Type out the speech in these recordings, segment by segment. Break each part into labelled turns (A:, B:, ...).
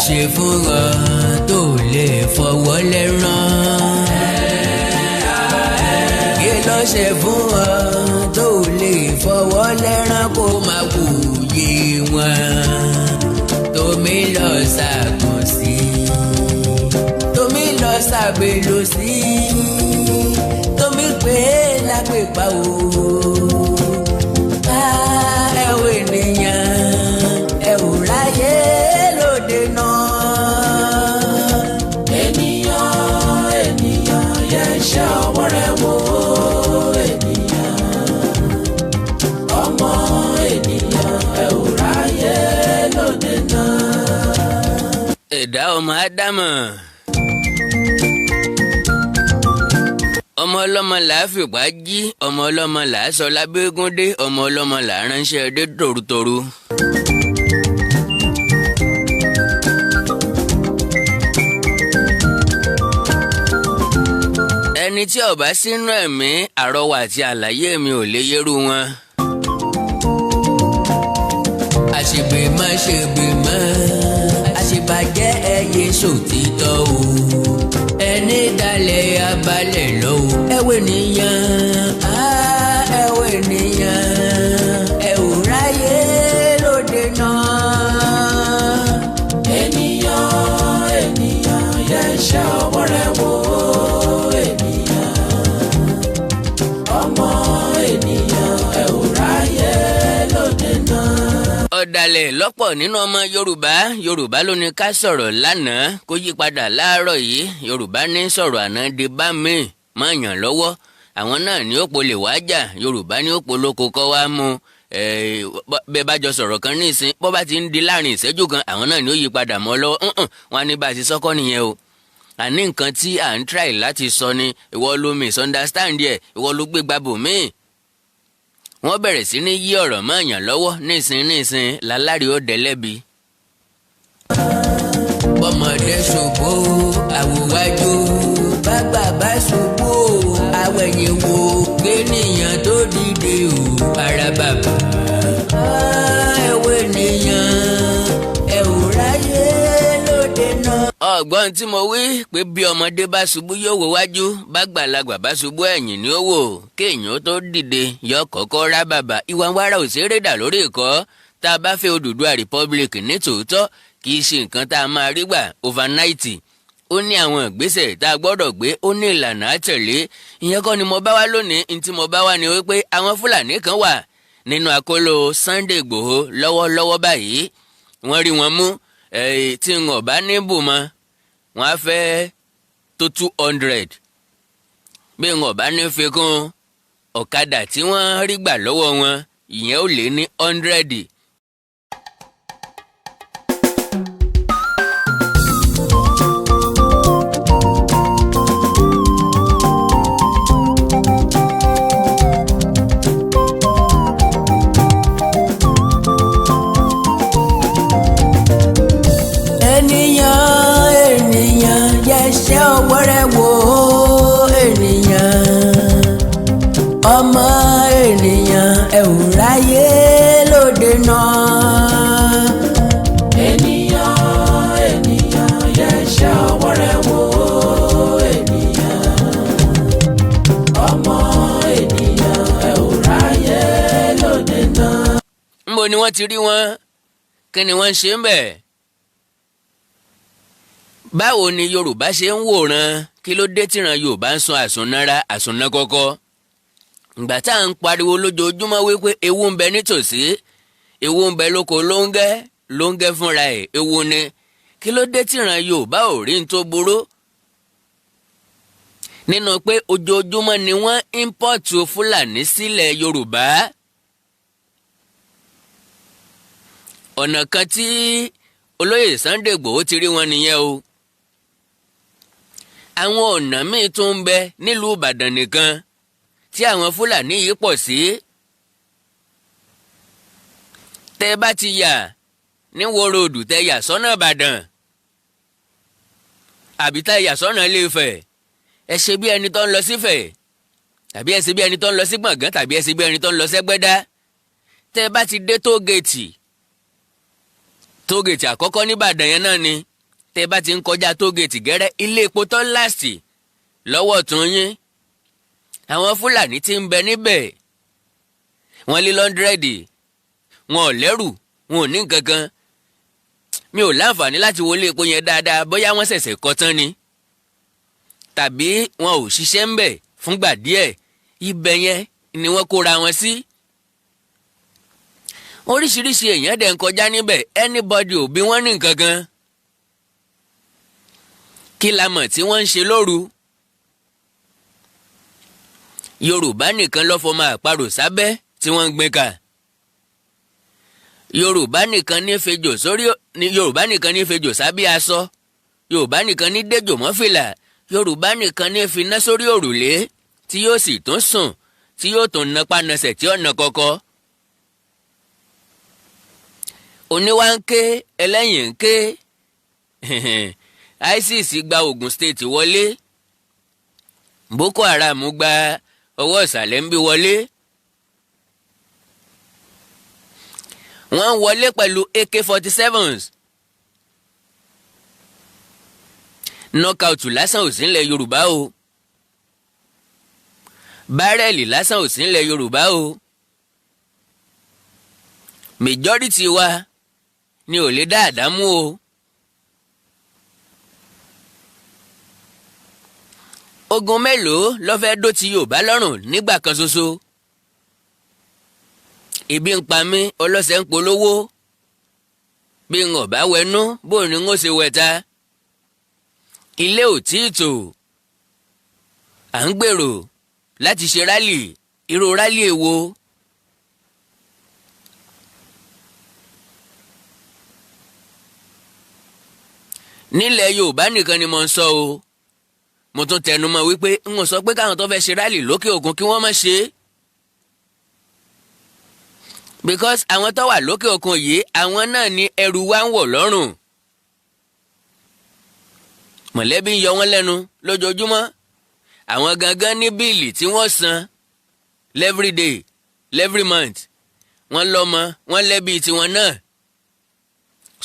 A: ṣe fún ọ tó lè fọwọ́ lẹ́rán? Kí ló ṣe fún ọ tó lè fọwọ́ lẹ́rán kó máa wòye wọn? Tómi lọ ṣàgùn sí, tómi lọ ṣàgbélò sí, tómi pé lápèpá o. Ẹ wo ènìyàn, ẹ ò ráyè lóde náà. Ènìyàn yẹ ṣe ọwọ́ rẹ̀ wò. Ènìyàn, ọmọ ènìyàn, ẹ ò ráyè lóde náà. Ẹ̀dá ọmọ Ádámọ̀. Ọmọ ọlọ́mọ là á fìpá jí, ọmọ ọlọ́mọ là á sọ lábẹ́gún dé, ọmọ ọlọ́mọ là á ránṣẹ́ dé tòrutòru. Ẹni tí ó bá sínú ẹ̀mí, àrọwà àti àlàyé mi ò lè yẹ́rù wọn. Àṣebè má ṣebè mọ́, àṣebàjẹ́ ẹyẹ sòtítọ́ o. Ẹni dalẹ̀ abalẹ̀ lọ o. Ẹ wo ènìyàn, ẹ wo ènìyàn, ẹ ò ráyè lóde náà. Ènìyàn yẹ ṣe ọwọ́ rẹ̀ wò. Ènìyàn, ọmọ ènìyàn, ẹ ò ráyè lóde náà. Ọ̀dàlẹ̀ lọ́pọ̀ nínú ọmọ Yorùbá ló ní ká sọ̀rọ̀ lánàá kó yí padà láàárọ̀ yìí. Yorùbá ní sọ̀rọ̀ àná di bá mi máa yàn lọ́wọ́. Àwọn náà ní òpó lè wá jà, Yorùbá ní òpó lóko kọ́ wá mú. Bẹ́ẹ̀ bá jọ sọ̀rọ̀ kan ní ìsín, bó bá ti ń di láàrin ìṣẹ́jú kan, àwọn náà ní ó yí padà mọ́ lọ́wọ́. Wọn á ní bá a ti sọ́kọ́ nìyẹn o. Àní nǹkan tí à ń try láti sọ ni ìwọ ló misunderstand ẹ̀, ìwọ ló gbé gbàbò míì. Wọ́n bẹ̀rẹ̀ sí ní yí ọ̀rọ̀ mọ́ èèyàn lọ́wọ́ nísìn lálárí ó dẹ́lẹ́bi. Bọ́mọdé ṣubú àwòwájú, bàbá bá ṣubú àwẹ̀yìn wò, kéèyàn tó dìde ò para bàbá. Ẹ wo ènìyàn, ẹ ò ráyè lóde náà. Ọ̀gbọ́n tí mo wí pé bí ọmọdé bá ṣubú yóò wò wájú, bàgbàlagbà bá ṣubú ẹ̀yìn ni ó wò, kéèyàn tó dìde yọ kọ́kọ́ rá bàbá. Ìwà wàrà òṣèré dà lórí ìkọ́. Tá a bá fẹ́ Odùduwà Republic ní tòótọ́, kì í ṣe nǹkan tá a máa rí gbà overnight. Ó ní àwọn ìgbésẹ̀ tá a gbọ́dọ̀ gbé, ó ní ìlànà àtẹ̀lé. Ìyẹn kọ́ ni mo bá wá lónìí. Ní tí mo bá wá ni wípé àwọn Fúlàní kan wà nínú àkóló Sunday Igboho lọ́wọ́lọ́wọ́ báyìí. Wọ́n rí wọn mú. Tí n ò bá ní bù mọ́, wọ́n á fẹ́ tó 200. Bí n ò bá ní fi kún ọ̀kadà tí wọ́n rí gbà lọ́wọ́ wọn, ìyẹn ó lé ní 100. Ènìyàn yẹ ṣe ọwọ́ rẹ̀ wò. Ènìyàn, ọmọ ènìyàn, ẹ ò ráyè lóde náà. Ènìyàn yẹ ṣe ọwọ́ rẹ̀ wò. Ènìyàn, ọmọ ènìyàn, ẹ ò ráyè lóde náà. Níbo ni wọ́n ti rí wọn? Kí ni wọ́n ń ṣe ń bẹ̀? Báwo ni Yorùbá ṣe ń wòran? Kí ló dé tíran Yorùbá ń sọ àsùnnára àsùnná kọ́kọ́? Ìgbà tá à ń pariwo lójoojúmọ́ wípé ewu ń bẹ nítòsí, ewu ń bẹ lóko lóńgẹ́ fúnra ẹ̀, ewu ni. Kí ló dé tíran Yorùbá ò rí n tó burú nínú pé ojoojúmọ́ ni wọ́n ímpọ́ọ̀tù Fúlàní sílẹ̀ Yorùbá? Ọ̀nà kan tí olóyè Sunday Igboho ti rí wọn nìyẹn o. Àwọn ọ̀nà míì tún ń bẹ nílùú Ìbàdàn nìkan tí àwọn Fúlàní yìí pọ̀ sí. Tẹ́ bá ti yà ní Woro Odù, tẹ́ yà sọ́nà Ìbàdàn àbí tẹ́ yà sọ́nà Ilé-Ifẹ̀, ẹ ṣe bí ẹni tó ń lọ sífẹ̀, tàbí ẹ ṣe bí ẹni tó ń lọ sí Gbọ̀ngán, tàbí ẹ ṣe bí ẹni tó ń lọ sẹ́gbẹ́dá. Tẹ́ bá ti dé tóògèètì àkọ́kọ́ ní Ìbàdàn yẹn náà ni tẹ́ bá ti ń kọjá tógèètì gẹ́rẹ́ ilé epo tó láàsì lọ́wọ́ tún yín àwọn Fúlàní tí ń bẹ níbẹ̀ wọ́n lé 100 wọn ò lẹ́rù wọn ò ní nǹkan kan mi ò láǹfààní láti wo ilé epo yẹn dáadáa bóyá wọ́n ṣẹ̀ṣẹ̀ kọ́ tán ni tàbí wọn ò ṣiṣẹ́ ń bẹ̀ fúngbà díẹ̀ ibẹ̀ yẹn ni wọ́n kóra wọn sí. Oríṣiríṣi èèyàn dẹ̀ ń kọjá níbẹ̀ anybody ò bí wọ́n ní nǹkan kan. Kí la mọ̀ tí wọ́n ń ṣe lóru? Yorùbá nìkan ló fọmọ àparò sábẹ́ tí wọ́n ń gbé ka. Yorùbá nìkan ní fejò sórí Yorùbá nìkan ní fejò sábẹ́ aṣọ. Yorùbá nìkan ní dẹ́jò mọ́ fìlà. Yorùbá nìkan ní finá sórí òrùlé tí yóò sì tún sùn tí yóò tún napá nasẹ̀ tí ó nà kọ́kọ́. Oníwà ń ké ẹlẹ́yìn ń ké ISIS gba Ogun State wọlé Boko Haram gba ọwọ́ ìsàlẹ̀ ń bí wọlé. Wọ́n wọlé pẹ̀lú AK-47s. Knockout lásán ò sí nílẹ̀ Yorùbá o. Bárẹ́ẹ̀lì lásán ò sí nílẹ̀ Yorùbá o. Majority wa ni ò lè dá àdámú o. Ogun mélòó ló fẹ́ dó ti Yorùbá lọ́rùn nígbà kan ṣoṣo? Ebi ń pa mí ọlọ́sẹ̀ ń polówó. Bí n ò bá wẹnú bó ni n ó ṣe wẹ̀ta. Ilé ò tí ì tò. À ń gbèrò láti ṣe rálì irú rálì èwo. Nílẹ̀ Yorùbá nìkan ni mo ń sọ o. Mo tún tẹnu mọ́ wípé n ò sọ pé káwọn tó fẹ́ ṣe rálì lókè òkun kí wọ́n má ṣe é. Because àwọn tó wà lókè òkun yìí àwọn náà ni ẹrù wa ń wọ̀ lọ́rùn. Mọ̀lẹ́bí ń yọ wọ́n lẹ́nu lójoojúmọ́. Àwọn gangan ní bíìlì tí wọ́n san every day every month. Wọ́n lọ́mọ wọ́n lẹ́bí tiwọn náà.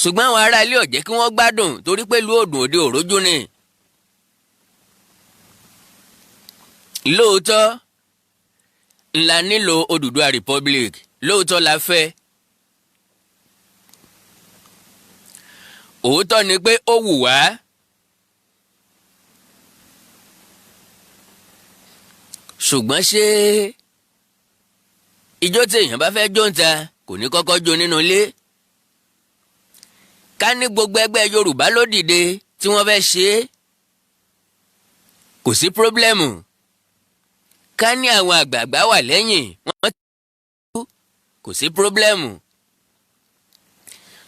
A: Ṣùgbọ́n àwọn ará ilé ò jẹ́ kí wọ́n gbádùn torí pé ìlú òdùn òde òrójú ni. Lóòótọ́ ńlá nílò Odùduwà Republic lóòótọ́ la fẹ́. Òótọ́ ni pé ó wù wá. Ṣùgbọ́n ṣé ijó tí èèyàn bá fẹ́ jó ń ta kò ní kọ́kọ́ jó nínú ilé? Ká ní gbogbo ẹgbẹ́ Yorùbá ló dìde tí wọ́n fẹ́ ṣe é kò sí pírọ́blẹ́mù. Ká ní àwọn àgbààgbà wà lẹ́yìn wọ́n ti kú kò sí pírọ́blẹ́mù.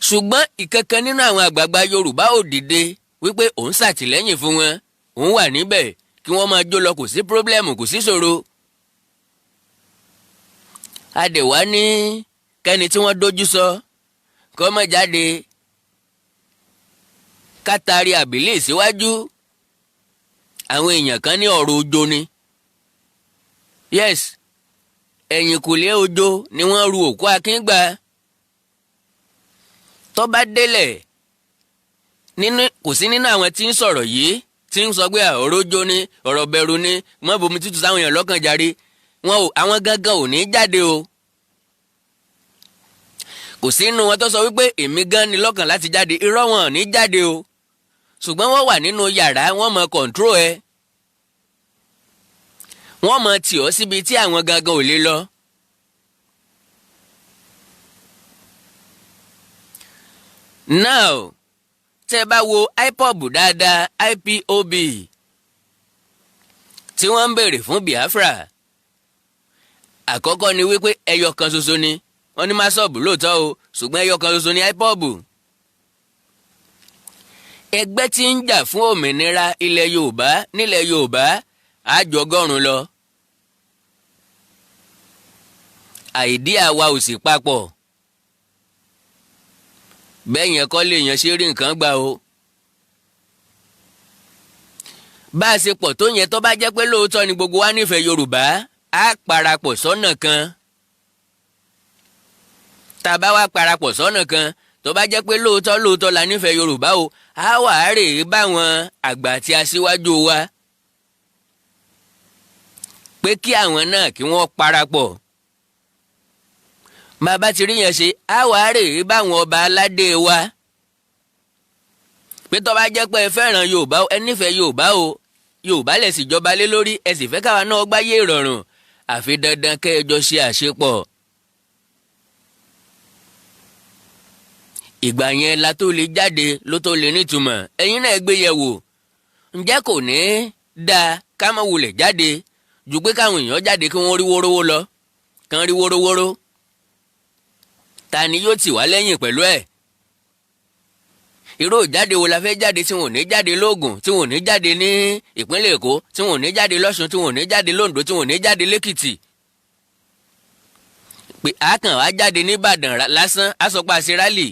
A: Ṣùgbọ́n ìkankan nínú àwọn àgbààgbà Yorùbá ò dìde wípé òun ṣàtìlẹ́yìn fún wọn òun wà níbẹ̀ kí wọ́n máa jó lọ kò sí pírọ́blẹ́mù kò sí ṣòro. Adẹ̀wá ní kẹ́ni tí wọ́n dojú sọ kó má jáde kátàrí àbílẹ̀ síwájú. Àwọn èèyàn kan ní ọ̀rọ̀ ojo ni. Yes, ẹ̀yìnkùlé ojo ni wọ́n ru òkú Akíngbà. Tó bá délẹ̀ kò sí nínú àwọn tí ń sọ̀rọ̀ yìí tí ń sọ pé ọ̀rọ̀ ojo ni ọ̀rọ̀ bẹ̀rù ni mọ́ bomi tútù sáwọn èèyàn lọ́kàn jàre. Àwọn gangan ò ní jáde o. Kò sí inú wọn tó sọ wípé èmi gan ni lọ́kàn láti jáde irọ́ wọn ò ní jáde o. Ṣùgbọ́n wọ́n wà nínú yàrá wọ́n mọ kọ̀ǹtró ẹ. Wọ́n mọ tì ọ́ síbi tí àwọn gangan ò lè lọ. Now tẹ́ bá wo IPOB dáadáa IPOB tí wọ́n ń béèrè fún Biafra. Àkọ́kọ́ ni wípé ẹyọ kan ṣoṣo ni wọ́n ní masọ́ọ̀bù lóòótọ́ o ṣùgbọ́n ẹyọ kan ṣoṣo ni IPOB. Ẹgbẹ́ tí ń jà fún òmìnira ilẹ̀ Yorùbá nílẹ̀ Yorùbá àjọgọ́rùn lọ. Àìdíà wa ò sì papọ̀. Bẹ́ẹ̀ yẹn kọ́ lè yàn ṣe rí nǹkan gbà o. Bá a ṣe pọ̀ tó yẹn tó bá jẹ́ pé lóòótọ́ ni gbogbo wa nífẹ̀ẹ́ Yorùbá á parapọ̀ sọ́nà kan. Tá a bá wá parapọ̀ sọ́nà kan tó bá jẹ́ pé lóòótọ́ la nífẹ̀ẹ́ Yorùbá o á wà á rèé báwọn àgbà àti aṣíwájú wa pé kí àwọn náà kí wọ́n parapọ̀ bàbá ti rí yẹn ṣe á wà á rèé báwọn ọba aládé wa pé tó bá jẹ́ pé ẹ fẹ́ràn Yorùbá ẹ nífẹ̀ẹ́ Yorùbá o Yorùbá lẹ̀ sì jọba lé lórí ẹ sì fẹ́ káwa náà gbáyé ìrọ̀rùn àfi dandan kẹ́ ẹ jọ ṣe àṣepọ̀. ìgbà yẹn la tó lè jáde ló tó lè nítumọ̀ ẹ̀yin náà gbé yẹ̀ wò ǹjẹ́ kò ní dáa ká má wulẹ̀ jáde ju pé káwọn èèyàn jáde kí wọ́n rí wórówó lọ kán rí wórówóró ta ni yóò tì wá lẹ́yìn pẹ̀lú ẹ̀ irú ìjáde wo la fẹ́ jáde tí wọn ò ní jáde lóògùn tí wọn ò ní jáde ní ìpínlẹ̀ Èkó tí wọn ò ní jáde lọ́ṣun tí wọn ò ní jáde lóǹdó tí wọn ò ní jáde lẹ́kìtì pé àákàn wá jáde ní Ìbàdàn lásán á sọ pé àṣẹ rálì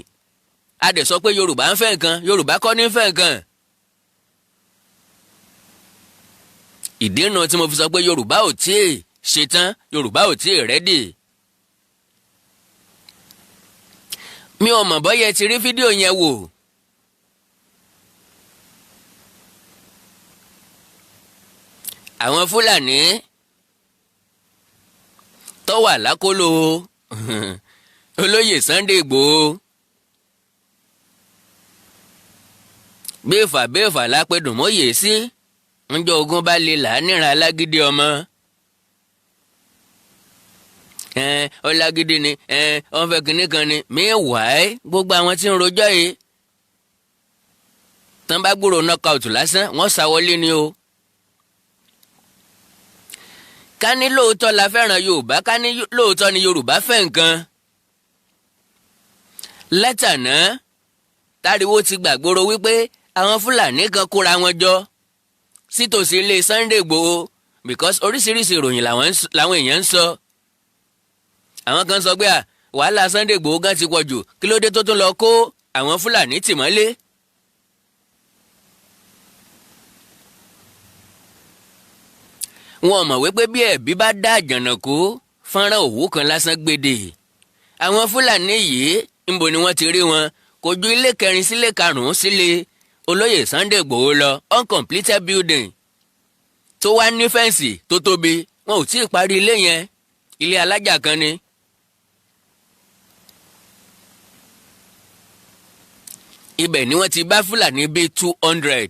A: a dẹ̀ sọ pé Yorùbá ń fẹ́ nǹkan Yorùbá kọ́ ní fẹ́ nǹkan ìdí náà tí mo fi sọ pé Yorùbá ò tí ì ṣetán Yorùbá ò tí ì rẹ́dì mi ò mọ̀ bọ́yẹ ti rí fídíò yẹn wò àwọn Fúlàní tó wà lákòlò olóyè Sunday Ìgbòho béèfà lápẹ́dùn mọ́yè sí ńjọ́ ogun bá lè là á níran alágídí ọmọ ọlágídí ni wọ́n fẹ́ kinní kan ni meanwhile gbogbo àwọn tí ń rojọ́ yìí tán bá gbúrò knockout lásán wọ́n sá wọlé ni o. ká ní lóòótọ́ la fẹ́ràn Yorùbá ká ní lóòótọ́ ni Yorùbá fẹ́ nǹkan látàná táriwo ti gbàgbóró wípé àwọn Fúlàní kan kóra wọn jọ sítòsí ilé Sunday Ìgbòho because oríṣiríṣi ìròyìn làwọn èèyàn ń sọ àwọn kan sọ pé wàhálà Sunday Ìgbòho gan ti pọ̀ jù kí ló dé tó tún lọ kó àwọn Fúlàní tì mọ́lé. wọn mọ̀ wípé bí ẹ̀bí bá dá àjànàkú fọ́nrán òwú kan lásán gbèdè àwọn Fúlàní yìí ńbo ni wọ́n ti rí wọn kò ju ilé 4 sílé 5 sílé olóyè Sunday Ìgbòho lọ uncompleted building tó wá ní fẹ́ǹsì tó tóbi wọn ò tí ì parí ilé yẹn ilé alájà kan ni. ibẹ̀ ni wọ́n ti bá Fúlàní bíi 200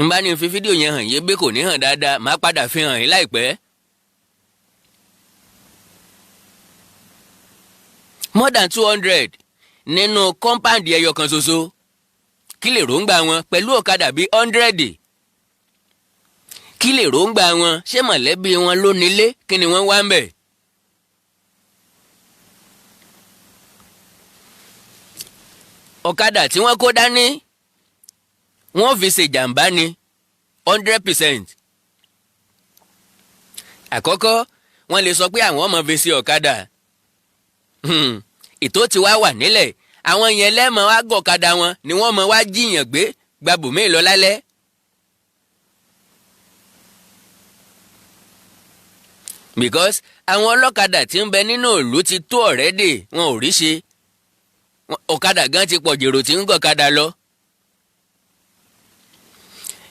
A: n bá ní fi fídíò yẹn hàn yé bí kò ní hàn dáadáa máa padà fi hàn yín láìpẹ́. more than 200 nínú kọ́ńpáàndì ẹyọ kan ṣoṣo kí lè ròǹgbà wọn pẹ̀lú ọ̀kadà bíi 100 kí lè ròǹgbà wọn ṣé mọ̀lẹ́bí wọn ló nílé kí ni wọ́n wá ń bẹ̀. ọ̀kadà tí wọ́n kó dání wọ́n fi ṣèjàmbá ni 100%. àkọ́kọ́ wọ́n lè sọ pé àwọn ọmọ fi ṣe ọ̀kadà ètò tí wá wà nílẹ̀ àwọn yẹn lẹ́mọ̀ wá gọ̀kadà wọn ni wọ́n mọ̀ wá jiyàn gbé gbàbùmí lọ lálẹ́. because àwọn ọlọ́kadà tí ń bẹ nínú ìlú ti tó ọ̀rẹ́dì wọn ò rí ṣe ọ̀kadà gan ti pọ̀ jèrò tí ń gọ̀kadà lọ.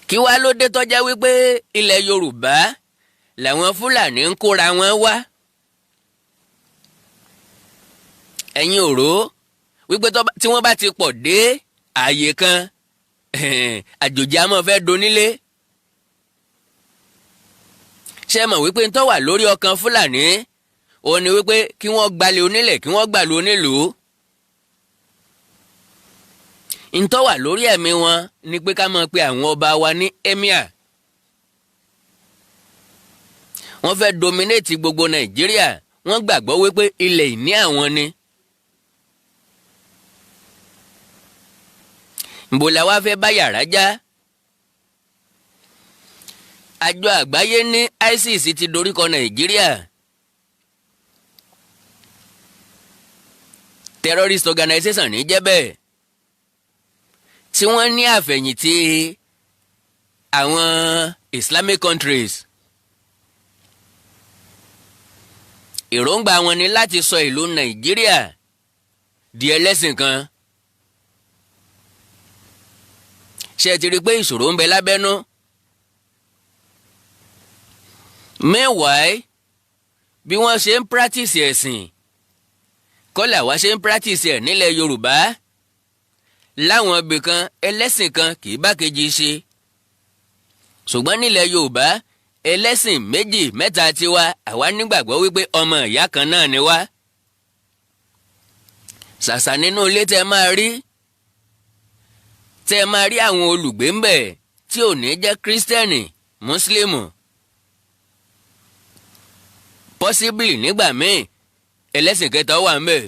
A: kí wá ló dé tó jẹ́ wípé ilẹ̀ Yorùbá làwọn Fúlàní ń kóra wọn wá. ẹ̀yin ò rò wípé tí wọ́n bá ti pọ̀ dé ààyè kan àjòjì á máa fẹ́ donílé. ṣé mọ̀ wípé ń tó wà lórí ọkàn Fúlàní òun ni wípé kí wọ́n gbalẹ̀ onílẹ̀ kí wọ́n gbàlú onílùú. ń tó wà lórí ẹ̀mí wọn ni pé ká máa pe àwọn ọba wa ní emir. wọ́n fẹ́ dominate gbogbo Nàìjíríà wọ́n gbàgbọ́ wípé ilẹ̀ ìní àwọn ni. ǹbò la wá fẹ́ bá yàrá já. àjọ àgbáyé ní ISIS ti doríkọ Nàìjíríà. terrorist organization ní jẹ́ bẹ́ẹ̀. tí wọ́n ní àfẹ̀yìntì àwọn Islamic countries. èròǹgbà wọn ni láti sọ ìlú Nàìjíríà di ẹlẹ́sìn kan. ṣé ẹ ti rí i pé ìṣòro ń bẹ lábẹ́nú? meanwhile bí wọ́n ṣe ń practice ẹ̀sìn kọ́là wá ṣe ń practice ẹ̀ nílẹ̀ Yorùbá láwọn ibì kan ẹlẹ́sìn kan kì í bá kejì ṣe ṣùgbọ́n nílẹ̀ Yorùbá ẹlẹ́sìn méjì mẹ́ta tiwa àwa nígbàgbọ́ wípé ọmọ ìyá kan náà ni wá. ṣàṣà nínú ilé tẹ́ máa rí àwọn olùgbé ń bẹ̀ tí ò ní jẹ́ kírísítẹ́nì mùsùlùmù possibly nígbà míì ẹlẹ́sìn kẹta wà ń bẹ̀.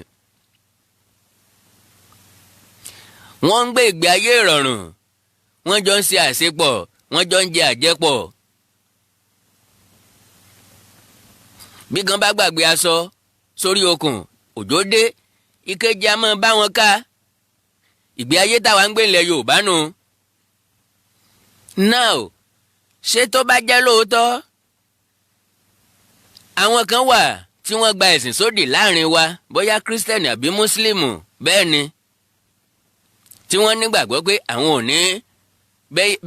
A: wọ́n ń gbé ìgbé ayé ìrọ̀rùn wọ́n jọ ń ṣe àṣepọ̀ wọ́n jọ ń jẹ àjẹpọ̀. bí kan bá gbàgbé aṣọ sórí okùn òjò dé ìkejì a máa bá wọn ká. ìgbé ayé táwa ń gbé ilẹ̀ Yorùbá nù. now ṣé tó bá jẹ́ lóòótọ́ àwọn kan wà tí wọ́n gba ẹ̀sìn sódì láàrin wa bóyá kírísítẹ́nì àbí mùsùlùmù bẹ́ẹ̀ ni tí wọ́n nígbàgbọ́ pé àwọn ò ní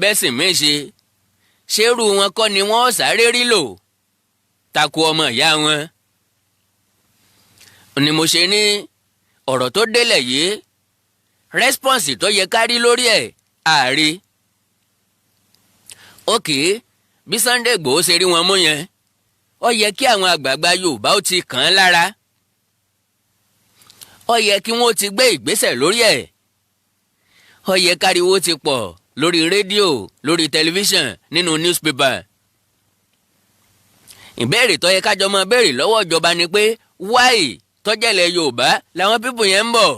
A: bẹ́sìn mí ṣerú wọn kọ́ ni wọ́n sáré rí lò takò ọmọ ìyá wọn. ni mo ṣe ní ọ̀rọ̀ tó délẹ̀ yìí rẹ́spọ́ǹsì tó yẹ ká rí lórí ẹ̀ ààrí. òkè bí Sunday Igboho ṣe rí wọn mú yẹn ó yẹ kí àwọn àgbààgbà Yorùbá ó ti kàn án lára ó yẹ kí wọ́n ti gbé ìgbésẹ̀ lórí ẹ̀ ó yẹ káriwo ti pọ̀ lórí rédíò lórí tẹlifíṣàn nínú newspaper. ìbéèrè tó yẹ kájọ máa béèrè lọ́wọ́ ìjọba ni pé why tọ́jẹ̀lẹ̀ Yorùbá làwọn pípù yẹn ń bọ̀.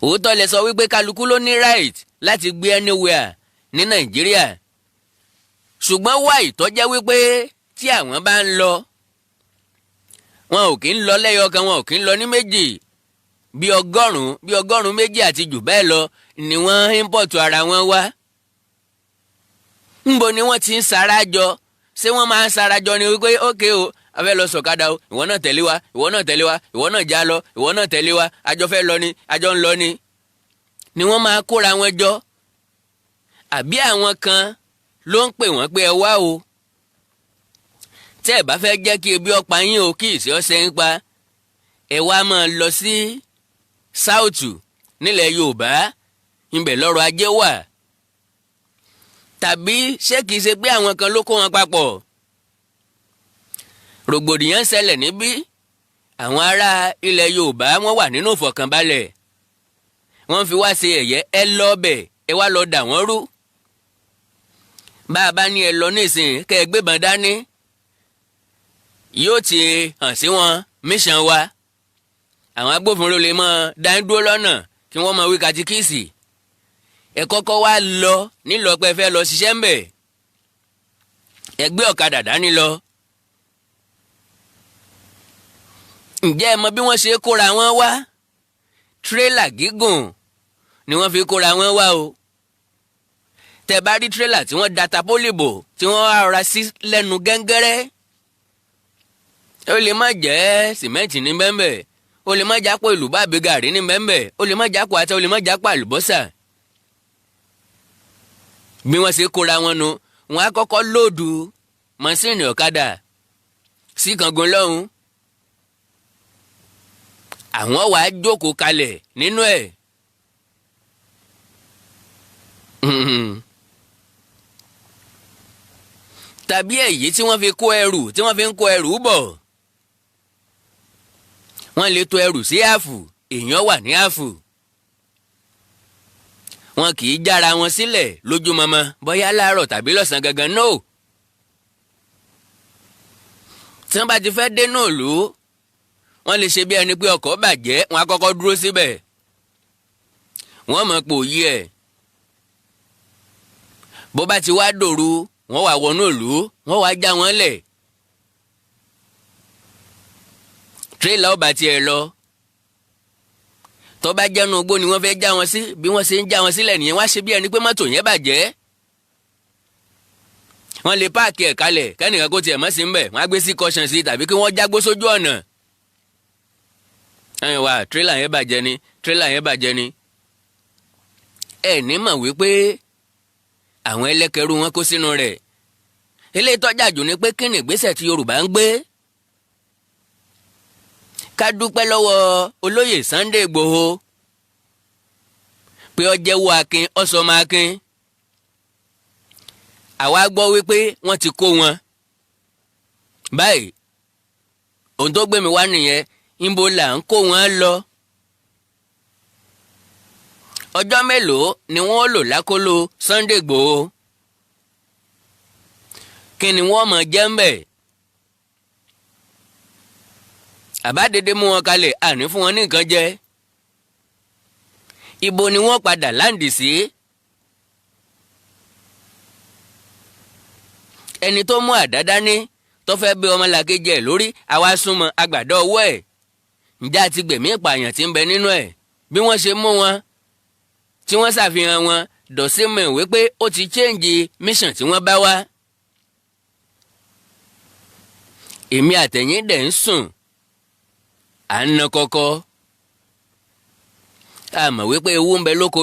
A: òótọ́ lẹ sọ wípé kálukú ló ní right láti gbé anywhere ní Nàìjíríà ṣùgbọ́n why tọ́jẹ́ wípé tí àwọn bá ń lọ wọn ò kí ń lọ lẹ́yọ̀kan wọn ò kí ń lọ ní méjì bí ọgọ́rùn-ún méjì àti jù bẹ́ẹ̀ lọ ni wọ́n import ara wọn wá. ńbo ni wọ́n ti ń sarajọ ṣé wọ́n máa ń sarajọ ni wípé ókè o a fẹ́ lọ sọ̀kadà o ìwọ náà tẹ̀lé wa ìwọ náà tẹ̀lé wa ìwọ náà já lọ ìwọ náà tẹ̀lé wa àjọ fẹ́ lọ ni àjọ ń lọ ni wọ́n máa kóra wọn jọ àbí àwọn kan ló ń pè wọ́n pé ẹ wá o tẹ́ ẹ bá fẹ́ jẹ́ kí ebi ó pa yín o kí ìṣẹ́ ọ̀sẹ̀ ń pa ẹ wá máa lọ sí sáùtù nílẹ̀ Yorùbá ibẹ̀ lọ́rọ̀ ajé wà tàbí ṣé kìí ṣe pé àwọn kan ló kó wọn papọ̀ rògbòdìyàn ń ṣẹlẹ̀ níbí àwọn ará ilẹ̀ Yorùbá wọ́n wà nínú ìfọ̀kànbalẹ̀ wọ́n fi wá ṣe ẹ̀yẹ ẹ lọ ọbẹ̀ ẹ wá lọ dà wọ́n rú bá a bá ní ẹ lọ nísìnyí kẹ́ ẹ gbébọn dání yóò ti hàn sí wọn mission wa àwọn agbófinró lè mọ dáńdúró lọ́nà kí wọ́n mọ wí katikíìsì ẹ kọ́kọ́ wá lọ nílò pé fẹ́ lọ ṣiṣẹ́ ń bẹ̀ ẹ gbé ọ̀kadà dání lọ. ǹjẹ́ ẹ mọ bí wọ́n ṣe kóra wọn wá tírélà gígùn ni wọ́n fi kóra wọn wá o tẹ́ bá rí tírélà tí wọ́n da tapólì bò tí wọ́n wá rọra sí lẹ́nu gẹ́ngẹ́rẹ́ ó lè má jẹ́ sìmẹ́ǹtì ní bẹ́ẹ̀ ó lè má jápò ìlú bá bí gàrí ní bẹ́ẹ̀ ó lè má jápò àtẹ ó lè má jápò àlùbọ́sà bí wọ́n ṣe kóra wọn nu wọ́n á kọ́kọ́ lóòdù mọ́sìnì ọ̀kadà sí Kàngún lọ́hùn àwọn wàá jókòó kalẹ̀ nínú ẹ̀ tàbí èyí tí wọ́n fi kó ẹrù tí wọ́n fi ń kó ẹrù bọ̀ wọ́n lè tò ẹrù sí àfù èèyàn wà ní àfù wọn kì í jára wọn sílẹ̀ lójúmọmọ bóyá láàárọ̀ tàbí lọ́sàn-án gangan no tí wọ́n bá ti fẹ́ dénú ìlú wọ́n lè ṣe bí ẹni pé ọkọ̀ bàjẹ́ wọn á kọ́kọ́ dúró síbẹ̀ wọ́n mọ̀ pò yí ẹ̀ bó bá ti wá dòru wọ́n wá wọnú ìlú wọ́n wá já wọn lẹ̀ tírélà ọba tiẹ̀ lọ tó bá jẹ́nu igbó ni wọ́n fẹ́ já wọn sí bí wọ́n ṣe ń já wọn sílẹ̀ nìyẹn wá ṣe bí ẹni pé mọ́tò yẹn bàjẹ́ wọ́n lè páàkì ẹ̀ kalẹ̀ kẹ́nìkan kó tiẹ̀ mọ́ sí ń bẹ̀ wọ́n á gbé sí caution sí tàbí kí wọ́n jágbó sójú ọ̀nà ẹ̀yin wa tírélà yẹn bàjẹ́ ni ẹ ní mọ̀ wípé àwọn ẹlẹ́kẹ̀rú wọn kó sínú rẹ̀. eléyìí tọ́jà jù ni pé kí ni ìgbésẹ̀ tí Yorùbá ń gbé. ká dúpẹ́ lọ́wọ́ olóyè Sunday Igboho pé ó jẹ́wọ́ akin ọ̀sọ́mọ akin. àwa gbọ́ wípé wọ́n ti kó wọn. báyìí ohun tó gbé mi wá nìyẹn, níbo là ń kó wọn lọ. ọjọ́ mélòó ni wọ́n lò lákòlò Sunday Igboho? kí ni wọ́n mọ̀ jẹ́ ń bẹ̀? àbádédé mú wọn kalẹ̀ àní fún wọn ní nǹkan jẹ. ibo ni wọ́n padà láǹdì sí? ẹni tó mú àdá dání tó fẹ́ bẹ́ ọmọlàkejì ẹ̀ lórí àwa súnmọ́ àgbàdo ọwọ́ ẹ̀. ǹjẹ́ àti gbẹ̀mí ìpààyàn tí ń bẹ nínú ẹ̀ bí wọ́n ṣe mú wọn tí wọ́n ṣàfihàn wọn dọ̀símọ̀ wípé ó ti change mission tí wọ́n bá wá. èmi àtẹ̀yìn dẹ̀ ń sùn à ń na kọ́kọ́. a mọ̀ wípé ewu ń bẹ lóko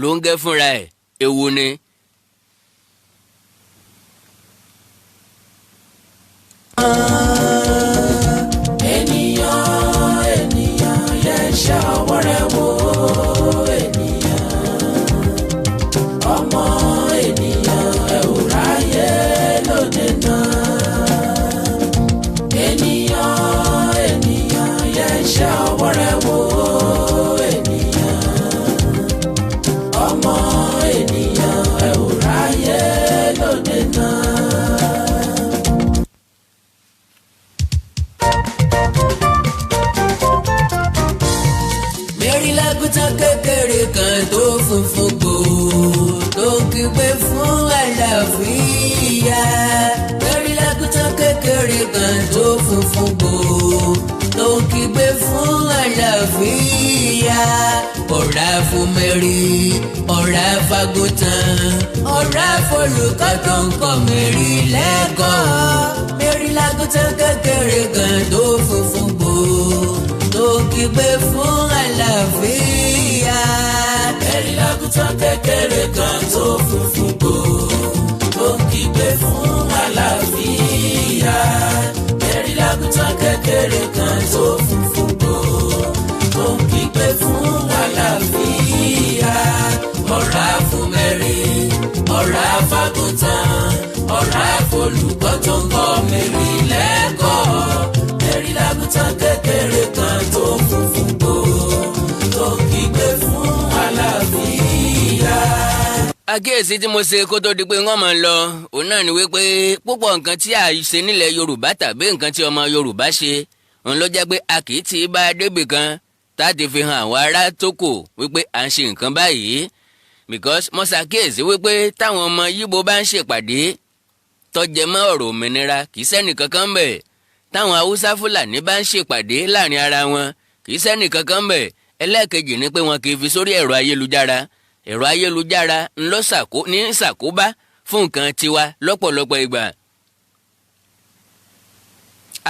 A: lóńgẹ́ fúnra ẹ̀ ewu ni. ènìyàn yẹ ṣàwọ̀ rẹ̀ wò. ọmọ ènìyàn ẹ ò ráyè lóde náà. ènìyàn yẹ ṣàwọ̀ rẹ̀ wò. ọmọ ènìyàn ẹ ò ráyè lóde náà. Mary lágùntàn kékeré kan tó funfun gbòò tó kígbe fún àlàáfíà. Mary lágùntàn kékeré kan tó funfun gbòò tó kígbe fún àlàáfíà. ọ̀rá fún Mary ọ̀rá fagùntàn ọ̀rá fọlùkọ́ tó ń kọ́ Mary lẹ́kọ̀ọ́. Mary lágùntàn kékeré kan tó funfun gbòò tó kígbe fún àlàáfíà. Mary lágùntàn kékeré kan tó funfun gbòò tó kígbe fún àlàáfíà. Mary lágùntàn kékeré kan tó funfun gbòò tó kígbe fún àlàáfíà. ọ̀rá fún Mary ọ̀rá fagùntàn ọ̀rá fọlùkọ́ tó ń kọ́ Mary lẹ́kọ̀ọ́. Mary lágùntàn kékeré kan tó funfun gbòò tó kígbe fún àlàáfíà. àkíyèsí tí mo ṣe kó tó di pé wọ́n máa ń lọ òun náà ni wípé púpọ̀ nǹkan tí a ṣe nílẹ̀ Yorùbá tàbí nǹkan tí ọmọ Yorùbá ṣe òun ló jẹ́ pé a kì í ti bá a débì kan táti fi hàn àwọn ará tó kù wípé à ń ṣe nǹkan báyìí. because mo ṣàkíyèsí wípé táwọn ọmọ Yíbo bá ń ṣèpàdé tó jẹ mọ́ ọ̀rọ̀ òmìnira kì í sẹ́nì kankan bẹ̀. táwọn Haúsá Fúlàní bá ń ṣèpàdé láàrin ara wọn kì í sẹ́nì kankan bẹ̀. ẹlẹ́ẹ̀kejì ni pé wọn kì í fi sórí ẹ̀rọ ayélujára ńlọ ní ṣàkóbá fún nǹkan tiwa lọ́pọ̀lọpọ̀ ìgbà.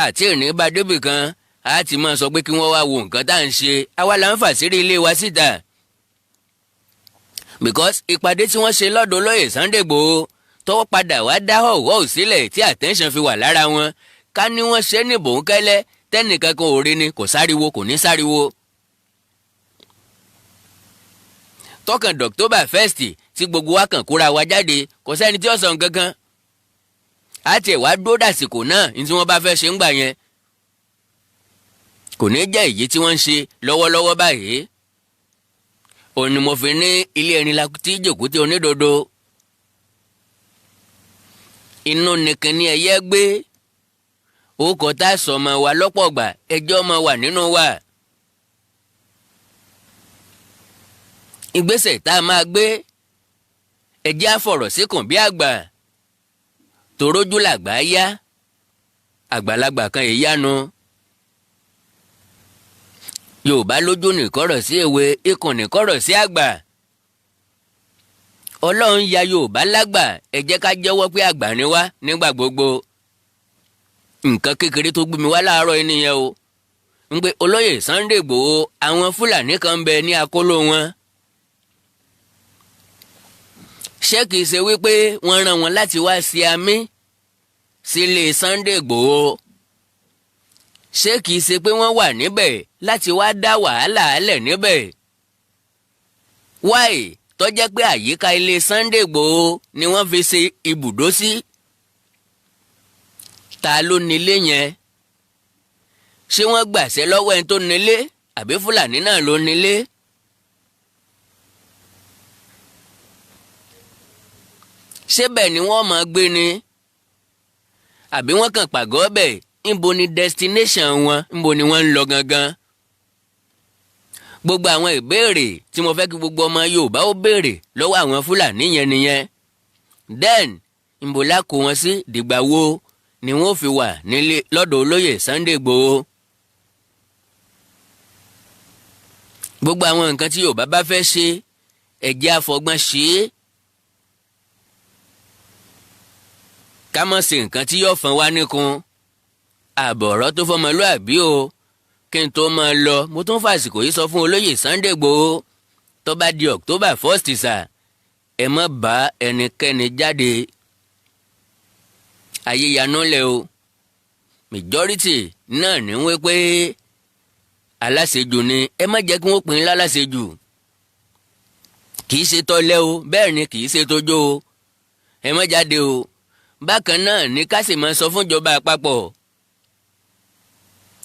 A: àti ìrìn bá débì kan a ti máa sọ pé kí wọ́n wá wo nǹkan tá à ń ṣe àwa là ń fàṣírí ilé wa síta. because ìpàdé tí wọ́n ṣe lọ́dọ̀ olóyè Sunday Igboho tọ́wọ́ padà wá dá họ̀wọ́ sílẹ̀ tí attention fi wà lára wọn ká ní wọ́n ṣe ní bòńkẹ́lẹ́ tẹ́nìkan kan ò rí ni kò sáriwo kò ní sáriwo. tọkàn October 1st tí gbogbo wa kàn kóra wa jáde kò sẹ́ni tí ó sọ nǹkan kan. àti ẹ̀wá dó dàsìkò náà ní tí wọ́n bá fẹ́ ṣe ń gbà yẹn kò ní jẹ́ èyí tí wọ́n ń ṣe lọ́wọ́lọ́wọ́ báyìí. òun ni mo fi ní ilé ẹni la tí jòkúté onídodo. inú nìkan ni ẹyẹ gbé. orúkọ tá a sọ ọmọ wa lọ́pọ̀ gbà ẹjọ́ ọmọ wa nínú wa. ìgbésẹ̀ tá a máa gbé ẹjẹ́ àfọ̀rọ̀ síkùn bí àgbà. torójú làgbà yá àgbàlagbà kan ìyanu. Yorùbá lójú nìkọ́rọ̀ sí èwe ikùn nìkọ́rọ̀ sí àgbà. Ọlọ́run ya Yorùbá lágbà ẹ jẹ́ ká jẹ́wọ́ pé àgbà ni wá nígbà gbogbo. nǹkan kékeré tó gbé mi wá láàárọ̀ yìí nìyẹn o ń pé olóyè Sunday Igboho àwọn Fúlàní kan ń bẹ ní akóló wọn. ṣé kìí ṣe wípé wọ́n rán wọn láti wá sí àmì sílé Sunday Igboho? ṣé kìí ṣe pé wọ́n wà níbẹ̀ láti wá dá wàhálà alẹ̀ níbẹ̀? wáì tó jẹ́ pé àyíká ilé Sunday Igboho ni wọ́n fi ṣe ibùdó sí. ta ló nílé yẹn? ṣé wọ́n gbàṣẹ lọ́wọ́ ẹni tó nílé àbí Fúlàní náà ló nílé? ṣé bẹ́ẹ̀ ni wọ́n máa gbé ni àbí wọ́n kàn pàgọ́ bẹ̀? níbo ni destination wọn? níbo ni wọ́n ń lọ gangan? gbogbo àwọn ìbéèrè tí mo fẹ́ kí gbogbo ọmọ Yorùbá ó béèrè lọ́wọ́ àwọn Fúlàní yẹn nìyẹn. then níbo la kó wọn sí? dìgbà wo ni wọ́n fi wà nílé lọ́dọ̀ olóyè Sunday Igboho? gbogbo àwọn nǹkan tí Yorùbá bá fẹ́ ṣe ẹ jẹ́ àfọgbọ́n ṣe é. ká má ṣe nǹkan tí yóò fọn wá níkun. àbọ̀rọ̀ tó fọmọlúàbí o. kí n tó máa lọ mo tún fàsìkò yìí sọ fún olóyè Sunday Igboho tó bá di October 1st sà ẹ má bá ẹnikẹ́ni jáde. ayé yanú lẹ o. majority náà ní wí pé aláṣejù ni ẹ má jẹ́ kí wọ́n pín in láláṣejù. kì í ṣe tọ́lẹ̀ o bẹ́ẹ̀ ni kì í ṣe tójó o. ẹ má jáde o. bákan náà ní ká sì máa sọ fún ìjọba àpapọ̀.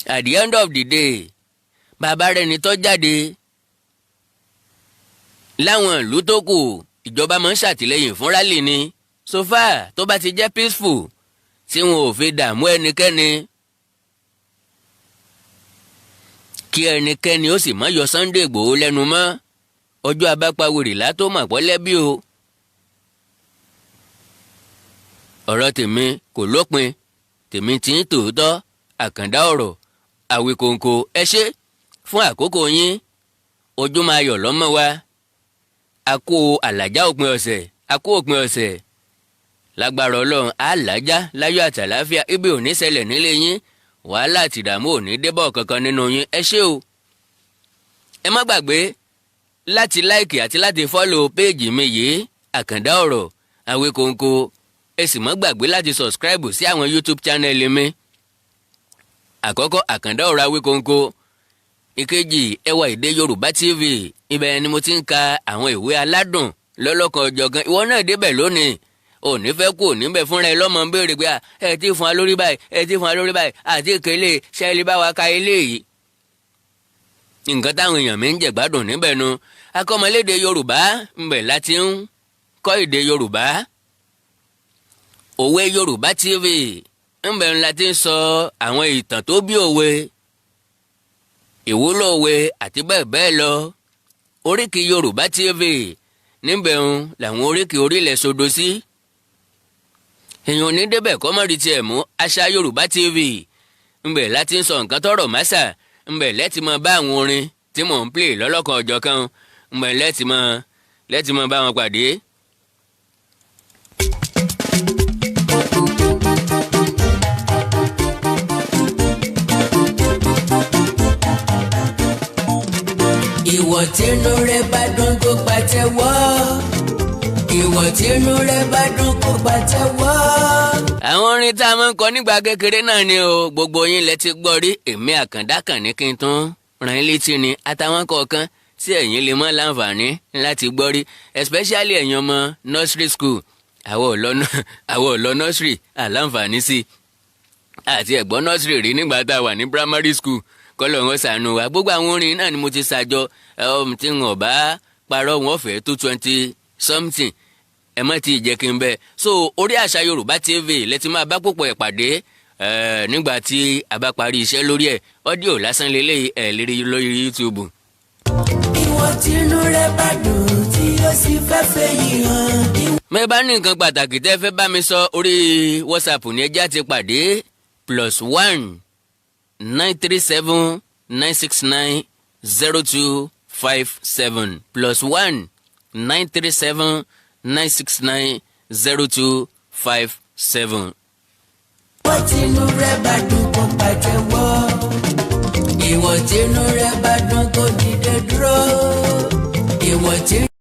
A: at the end of the day bàbá rẹ̀ ní tó jáde láwọn ìlú tó kù ìjọba máa ń ṣàtìlẹ́yìn fún rálì ni. so far tó bá ti jẹ́ peaceful tí wọn ò fi dààmú ẹnikẹ́ni kí ẹnikẹ́ni ó sì má yọ Sunday Igboho lẹ́nu mọ́. ọjọ́ abápawèrè látó mà pọ́ lẹ́bí o. ọ̀rọ̀ tèmi kò lópin. tèmi tí ń tòótọ́ àkàndá ọ̀rọ̀ àwíkòǹkò ẹ ṣé fún àkókò yín. ojú máa yọ̀ lọ́mọ wa. a kó àlàjá òpin ọ̀sẹ̀ a kó òpin ọ̀sẹ̀. lágbára Ọlọ́run àlàjá láyọ̀ àtàláfíà ibi ò ní ṣẹlẹ̀ nílé yín. wàhálà àti ìdààmú ò ní débọ̀ kankan nínú yín. ẹ ṣé o. ẹ má gbàgbé láti láìkì àti láti fọ́lò péèjì mi yìí àkàndá ọ̀rọ̀ àwíkòǹkò. ẹ sì má gbàgbé láti sọ̀scribe sí àwọn YouTube channel mi. àkọ́kọ́ àkàndá ọ̀rọ̀ àwíkòǹkò. ìkejì ẹwà èdè Yorùbá TV. ibẹ̀ ni mo ti ń ka àwọn ìwé aládùn lọ́lọ́kan ọ̀jọ̀kan. ìwọ náà débẹ̀ lónìí. ò ní fẹ́ kú níbẹ̀ fúnra ẹ lọ́mọ ń béèrè pé ẹ ti fún wa lórí báyìí ẹ ti fún wa lórí báyìí àti ìkélé ṣẹ́ẹ́lì bá wa ka eléyìí. nǹkan táwọn èèyàn mi ń jẹ̀gbádùn níbẹ̀ nu. akọ́mọlédè Yorùbá ńbẹ̀ láti ń kọ́ èdè Yorùbá. òwe Yorùbá TV ńbẹ̀ ńlá ti ń sọ àwọn ìtàn tó bí òwe ìwúlò òwe àti bẹ́ẹ̀ bẹ́ẹ̀ lọ. oríkì Yorùbá TV níbẹ̀ ń làwọn oríkì orílẹ̀ sodo sí. èèyàn ní débẹ̀ kọ́mọ́rì tiẹ̀ mú àṣà Yorùbá TV ńbẹ̀ láti ń sọ nǹkan tọrọ màsà ńbẹ̀ lẹ́tì mọ bá àwọn orin tí mò ń play lọ́lọ́kan ọ̀jọ̀kan ńbẹ̀ lẹ́tì mọ bá wọn pàdé.
B: ìwọ tínú rẹ bá dùn kó pàtẹ́wọ́. ìwọ tínú rẹ bá dùn kó pàtẹ́wọ́.
A: àwọn orin tá a máa ń kọ nígbà kékeré náà ni o gbogbo yín lẹ ti gbọ́ rí. èmi àkàndá kàn ní kí n tún ràn yín létí ni àtàwọn kọ̀ọ̀kan tí ẹ̀yin lè mọ́ láǹfààní láti gbọ́ rí especially ẹ̀yin ọmọ nursery school. àwọn ò lọ nursery àláǹfààní sí àti ẹ̀gbọ́n nursery rí nígbà tá a wà ní primary school. kọ́lọ̀ wọn ṣàánú wa gbogbo àwọn orin náà ni mo ti ṣàjọ tí wọn bá parọ́ wọn fẹ́ tó 20 something ẹ má ti jẹ́ kí n bẹ́ẹ̀. so orí àṣà Yorùbá TV lẹ́tí máa bá púpọ̀ ẹ̀ pàdé nígbà tí a bá parí iṣẹ́ lórí ẹ̀ ọ́díò lásán lélẹ́yìí ẹ̀ lérí lórí YouTube.
B: ìwọ tínú rẹ bá dùn tí ó sì fẹ́ fẹ́ yìí hàn.
A: mẹ́ bá ní nǹkan pàtàkì tẹ́ fẹ́ bá mi sọ orí WhatsApp ní ẹjẹ́ àti pàdé +1 937 969 0257 +1 937 969 0257.
B: ìwọ tínú rẹ bá dùn kó pàtẹ́wọ́. ìwọ tínú rẹ bá dùn kó dìde dúró ìwọ tí.